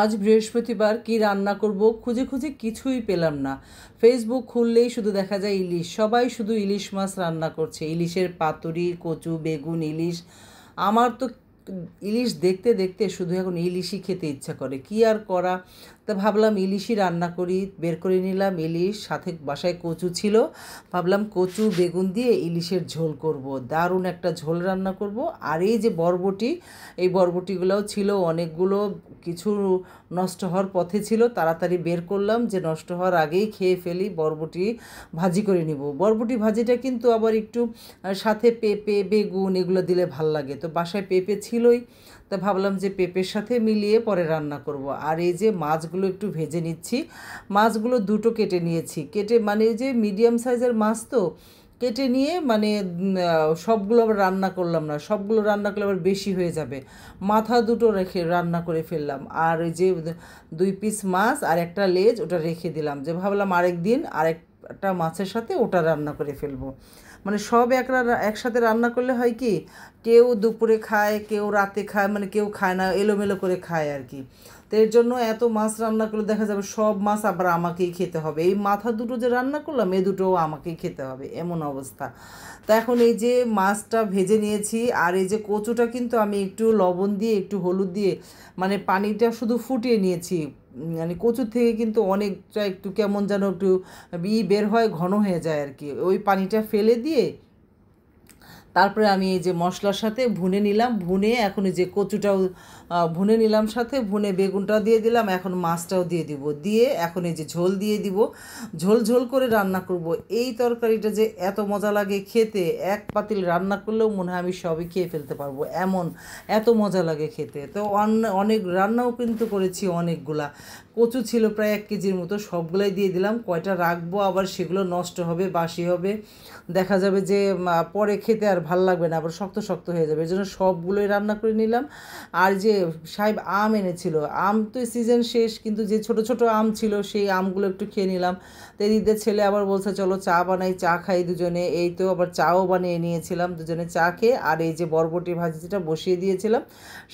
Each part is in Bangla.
আজ বৃহস্পতিবার কি রান্না করব খুঁজে খুঁজে কিছুই পেলাম না। ফেসবুক খুললেই শুধু দেখা যায় ইলিশ, সবাই শুধু ইলিশ মাছ রান্না করছে, ইলিশের পাতুরি, কচু, বেগুন, ইলিশ। আমার তো ইলিশ দেখতে দেখতে শুধু এখন ইলিশই খেতে ইচ্ছা করে, কি আর করা। তা ভাবলাম ইলিশই রান্না করি, বের করে নিলাম ইলিশ, সাথে বাসায় কচু ছিল। ভাবলাম কচু বেগুন দিয়ে ইলিশের ঝোল করব, দারুণ একটা ঝোল রান্না করব। আর এই যে বরবটি, এই বরবটিগুলোও ছিল অনেকগুলো, কিছু নষ্ট হওয়ার পথে ছিল, তাড়াতাড়ি বের করলাম যে নষ্ট হওয়ার আগেই খেয়ে ফেলি, বরবটি ভাজি করে নিব। বরবটি ভাজিটা কিন্তু আবার একটু সাথে পেঁপে বেগুন এগুলো দিলে ভাল লাগে, তো বাসায় পেঁপে ছিলই, তা ভাবলাম যে পেঁপের সাথে মিলিয়ে পরে রান্না করব। আর এই যে মাছগুলো একটু ভেজে নিচ্ছি। মাছগুলো দুটো কেটে নিয়েছি, কেটে মানে এই যে মিডিয়াম সাইজের মাছ তো, কেটে নিয়ে মানে সবগুলো আবার রান্না করলাম না, সবগুলো রান্না করলে আবার বেশি হয়ে যাবে। মাথা দুটো রেখে রান্না করে ফেললাম, আর ওই যে 2 পিস মাছ আর একটা লেজ ওটা রেখে দিলাম, যে ভাবলাম আরেক দিন আরেকটা মাছের সাথে ওটা রান্না করে ফেলবো। মানে সব একসাথে রান্না করলে হয় কি, কেউ দুপুরে খায়, কেউ রাতে খায়, মানে কেউ খায় না, এলোমেলো করে খায় আর কি। তো এর জন্য এত মাছ রান্না করলে দেখা যাবে সব মাছ আবার আমাকেই খেতে হবে, এই মাথা দুটো যে রান্না করলাম এ দুটোও আমাকেই খেতে হবে, এমন অবস্থা। তা এখন এই যে মাছটা ভেজে নিয়েছি, আর এই যে কচুটা কিন্তু আমি একটু লবণ দিয়ে একটু হলুদ দিয়ে মানে পানিটা শুধু ফুটিয়ে নিয়েছি। মানে কচুর থেকে কিন্তু অনেকটা একটু কেমন যেন একটু বের হয়, ঘন হয়ে যায় আর কি, ওই পানিটা ফেলে দিয়ে তারপরে আমি এই যে মশলার সাথে ভুনে নিলাম, ভুনে এখন এই যে কচুটাও ভুনে নিলাম, সাথে ভুনে বেগুনটাও দিয়ে দিলাম, এখন মাছটাও দিয়ে দিব, দিয়ে এখন এই যে ঝোল দিয়ে দিব, ঝোল ঝোল করে রান্না করব। এই তরকারিটা যে এত মজা লাগে খেতে, এক পাতিল রান্না করলেও মনে হয় আমি সবই খেয়ে ফেলতে পারবো, এমন এত মজা লাগে খেতে। তো অনেক রান্নাও কিন্তু করেছি, অনেকগুলা কচু ছিল প্রায় 1 কেজির মতো, সবগুলাই দিয়ে দিলাম। কয়টা রাখবো আবার সেগুলো নষ্ট হবে, বাসি হবে, দেখা যাবে যে পরে খেতে আর ভাল লাগবে না, আবার শক্ত শক্ত হয়ে যাবে, এই জন্য সবগুলোই রান্না করে নিলাম। আর যে সাহেব আম এনেছিল, আম তো সিজন শেষ, কিন্তু যে ছোট ছোট আম ছিল সেই আমগুলো একটু খেয়ে নিলাম। তো এদিকে ছেলে আবার বলছে চলো চা বানাই, চা খাই দুজনে, এই তো আবার চাও বানিয়ে নিয়েছিলাম দুজনে চা খেয়ে। আর এই যে বরবটি ভাজি যেটা বসিয়ে দিয়েছিলাম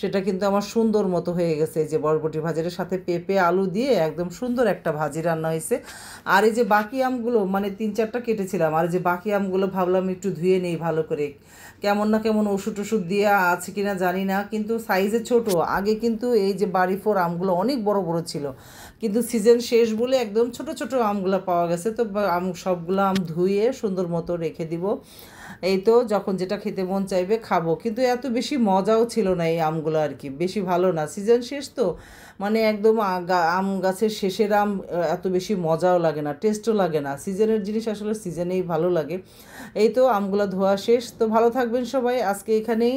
সেটা কিন্তু আমার সুন্দর মতো হয়ে গেছে, এই যে বরবটি ভাজিটার সাথে পেঁপে আলু দিয়ে একদম সুন্দর একটা ভাজি রান্না হয়েছে। আর এই যে বাকি আমগুলো মানে 3-4টা কেটেছিলাম, আর এই যে বাকি আমগুলো ভাবলাম একটু ধুয়ে নেই ভালো করে, কেমন না কেমন ওষুধ টষুধ দিয়ে আছে কিনা জানি না, কিন্তু সাইজে ছোট। আগে কিন্তু এই যে বাড়ি ফোর আমগুলো অনেক বড় বড় ছিল, কিন্তু সিজন শেষ বলে একদম ছোট ছোট আমগুলো পাওয়া গেছে। তো সবগুলো আম ধুয়ে সুন্দর মতো রেখে দিব, এই তো যখন যেটা খেতে মন চাইবে খাবো। কিন্তু এত বেশি মজাও ছিল না এই আমগুলো আর কি, বেশি ভালো না, সিজন শেষ তো, মানে একদম আম গাছের শেষের আম, এত বেশি মজাও লাগে না, টেস্টও লাগে না, সিজনের জিনিস আসলে সিজনেই ভালো লাগে। এই তো আমগুলো ধোয়া শেষ, তো ভালো থাকবেন সবাই, আজকে এখানেই।